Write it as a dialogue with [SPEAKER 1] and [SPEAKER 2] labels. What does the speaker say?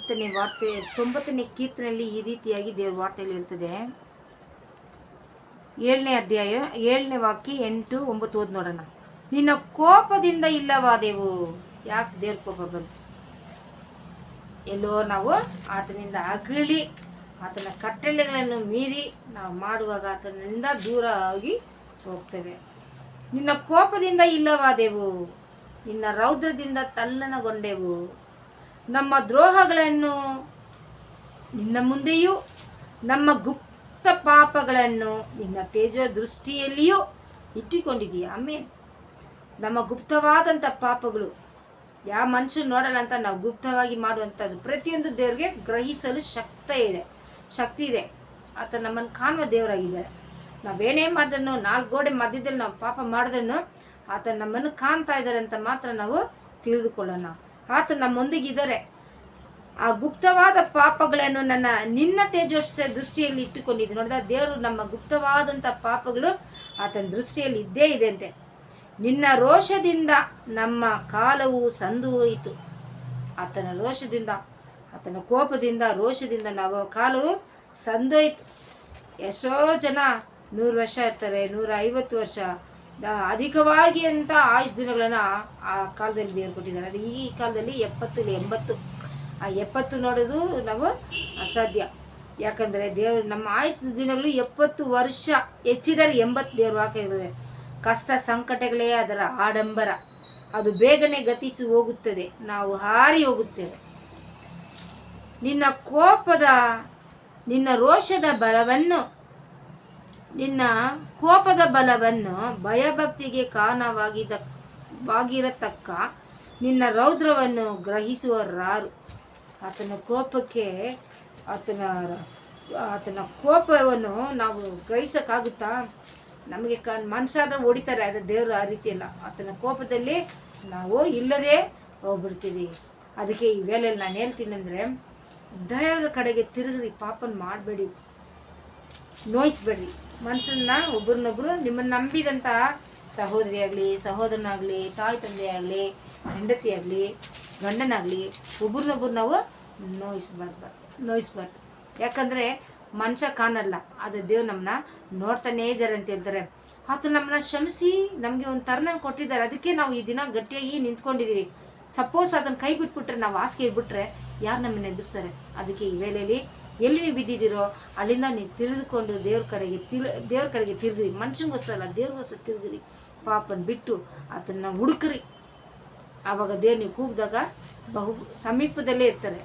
[SPEAKER 1] 90ನೇ ವಾರ್ತೆ 90ನೇ ಕೀರ್ತನೆಯಲ್ಲಿ ಈ ರೀತಿಯಾಗಿ ದೇವರ ವಾರ್ತೆಯಲ್ಲಿ ಇರ್ತದೆ. 7ನೇ ಅಧ್ಯಾಯ 7ನೇ ವಾಕ್ಯ 8, 9 ಓದಿ ನೋಡೋಣ. ನಿನ್ನ ಕೋಪದಿಂದ ಇಲ್ಲವಾದೆವು. ಯಾಕೆ ದೇವ್ರ ಕೋಪ ಬಂತು? ಎಲ್ಲೋ ನಾವು ಆತನಿಂದ ಅಗಲಿ ಆತನ ಕಟ್ಟಳೆಗಳನ್ನು ಮೀರಿ ನಾವು ಮಾಡುವಾಗ ಆತನಿಂದ ದೂರ ಆಗಿ ಹೋಗ್ತೇವೆ. ನಿನ್ನ ಕೋಪದಿಂದ ಇಲ್ಲವಾದೆವು, ನಿನ್ನ ರೌದ್ರದಿಂದ ತಲ್ಲಣಗೊಂಡೆವು. ನಮ್ಮ ದ್ರೋಹಗಳನ್ನು ನಿನ್ನ ಮುಂದೆಯೂ ನಮ್ಮ ಗುಪ್ತ ಪಾಪಗಳನ್ನು ನಿನ್ನ ತೇಜೋ ದೃಷ್ಟಿಯಲ್ಲಿಯೂ ಇಟ್ಟುಕೊಂಡಿದೀಯ. ಆಮೇಲೆ ನಮ್ಮ ಗುಪ್ತವಾದಂಥ ಪಾಪಗಳು ಯಾವ ಮನುಷ್ಯ ನೋಡಲ್ಲ ಅಂತ ನಾವು ಗುಪ್ತವಾಗಿ ಮಾಡುವಂಥದ್ದು ಪ್ರತಿಯೊಂದು ದೇವ್ರಿಗೆ ಗ್ರಹಿಸಲು ಶಕ್ತಿ ಇದೆ. ಆತ ನಮ್ಮನ್ನು ಕಾಣುವ ದೇವರಾಗಿದ್ದಾರೆ. ನಾವೇನೇ ಮಾಡಿದ್ರೂ 4 ಗೋಡೆ ಮಧ್ಯದಲ್ಲಿ ನಾವು ಪಾಪ ಮಾಡಿದ್ರೂ ಆತ ನಮ್ಮನ್ನು ಕಾಣ್ತಾ ಇದ್ದಾರೆ ಅಂತ ಮಾತ್ರ ನಾವು ತಿಳಿದುಕೊಳ್ಳೋಣ. ಆತ ನಮ್ಮೊಂದಿಗಿದ್ದಾರೆ. ಆ ಗುಪ್ತವಾದ ಪಾಪಗಳನ್ನು ನಿನ್ನ ತೇಜಸ್ಸ ದೃಷ್ಟಿಯಲ್ಲಿ ಇಟ್ಟುಕೊಂಡಿದ್ದೆ. ನೋಡಿದ ದೇವರು ನಮ್ಮ ಗುಪ್ತವಾದಂಥ ಪಾಪಗಳು ಆತನ ದೃಷ್ಟಿಯಲ್ಲಿ ಇದ್ದೇ ಇದೆ ಅಂತೆ. ನಿನ್ನ ರೋಷದಿಂದ ನಮ್ಮ ಕಾಲವು ಸಂದು ಹೋಯಿತು. ಆತನ ರೋಷದಿಂದ ಆತನ ಕೋಪದಿಂದ ರೋಷದಿಂದ ನಾವು ಕಾಲವು ಸಂದೋಯ್ತು. ಎಷ್ಟೋ ಜನ 100 ವರ್ಷ ಇರ್ತಾರೆ, 150 ವರ್ಷ, ಅಧಿಕವಾಗಿ ಅಂತ ಆಯುಷ್ ದಿನಗಳನ್ನು ಆ ಕಾಲದಲ್ಲಿ ದೇವರು ಕೊಟ್ಟಿದ್ದಾರೆ. ಅದು ಈ ಕಾಲದಲ್ಲಿ 70 80. ಆ 70 ನೋಡೋದು ನಾವು ಅಸಾಧ್ಯ. ಯಾಕಂದರೆ ದೇವರು ನಮ್ಮ ಆಯುಷ್ ದಿನಗಳು 70 ವರ್ಷ, ಹೆಚ್ಚಿದರೆ 80 ದೇವರು ಹಾಕಿರ್ತದೆ. ಕಷ್ಟ ಸಂಕಟಗಳೇ ಅದರ ಆಡಂಬರ. ಅದು ಬೇಗನೆ ಗತಿಸಿ ಹೋಗುತ್ತದೆ, ನಾವು ಹಾರಿ ಹೋಗುತ್ತೇವೆ. ನಿನ್ನ ಕೋಪದ ಬಲವನ್ನು ಭಯಭಕ್ತಿಗೆ ಕಾರಣವಾಗಿರತಕ್ಕ ನಿನ್ನ ರೌದ್ರವನ್ನು ಗ್ರಹಿಸುವರಾರು. ಆತನ ಕೋಪವನ್ನು ನಾವು ಗ್ರಹಿಸೋಕ್ಕಾಗುತ್ತಾ? ನಮಗೆ ಮನುಷ್ಯಾದ್ರೆ ಹೊಡಿತಾರೆ, ಅದು ದೇವರು ಆ ರೀತಿ ಅಲ್ಲ. ಆತನ ಕೋಪದಲ್ಲಿ ನಾವು ಇಲ್ಲದೆ ಹೋಗ್ಬಿಡ್ತೀವಿ. ಅದಕ್ಕೆ ಈ ವೇಳೆಯಲ್ಲಿ ನಾನು ಹೇಳ್ತೀನಿ ಅಂದರೆ, ದೇವರ ಕಡೆಗೆ ತಿರುಗ್ರಿ, ಪಾಪನ ಮಾಡಬೇಡಿ, ನೋಯಿಸ್ಬೇಡ್ರಿ. ಮನುಷ್ಯನ್ನ ಒಬ್ರನ್ನೊಬ್ರು ನಿಮ್ಮನ್ನು ನಂಬಿದಂಥ ಸಹೋದರಿ ಆಗಲಿ, ಸಹೋದರನಾಗಲಿ, ತಾಯಿ ತಂದೆ ಆಗಲಿ, ಹೆಂಡತಿ ಆಗಲಿ, ಗಂಡನಾಗಲಿ, ಒಬ್ರನ್ನೊಬ್ರು ನಾವು ನೋಯಿಸ್ಬಾರ್ದು. ಯಾಕಂದರೆ ಮನುಷ್ಯ ಕಾಣಲ್ಲ, ಅದು ದೇವ್ರು ನಮ್ಮನ್ನ ನೋಡ್ತಾನೇ ಇದ್ದಾರೆ ಅಂತ ಹೇಳ್ತಾರೆ. ಆತ ನಮ್ಮನ್ನ ಕ್ಷಮಿಸಿ ನಮಗೆ ಒಂದು ತರ್ನ ಕೊಟ್ಟಿದ್ದಾರೆ. ಅದಕ್ಕೆ ನಾವು ಈ ದಿನ ಗಟ್ಟಿಯಾಗಿ ನಿಂತ್ಕೊಂಡಿದ್ದೀರಿ. ಸಪೋಸ್ ಅದನ್ನು ಕೈ ಬಿಟ್ಬಿಟ್ರೆ, ನಾವು ಹಾಸಿಗೆ ಇಟ್ಬಿಟ್ರೆ ಯಾರು ನಮ್ಮನ್ನ ಎಬ್ಬಿಸ್ತಾರೆ? ಅದಕ್ಕೆ ಈ ವೇಳೆಯಲ್ಲಿ ಎಲ್ಲಿ ನೀವು ಬಿದ್ದಿದ್ದೀರೋ ಅಲ್ಲಿಂದ ನೀವು ತಿಳಿದುಕೊಂಡು ದೇವ್ರ ಕಡೆಗೆ ತಿರುಗ್ರಿ. ಮನುಷ್ಯಂಗೋಸ್ಕರ ದೇವ್ರಿಗೋಸ್ಕರ ತಿರುಗ್ರಿ. ಪಾಪನ ಬಿಟ್ಟು ಅದನ್ನು ಹುಡುಕ್ರಿ. ಆವಾಗ ದೇವ್ರು ನೀವು ಕೂಗಿದಾಗ ಬಹು ಸಮೀಪದಲ್ಲೇ ಇರ್ತಾರೆ.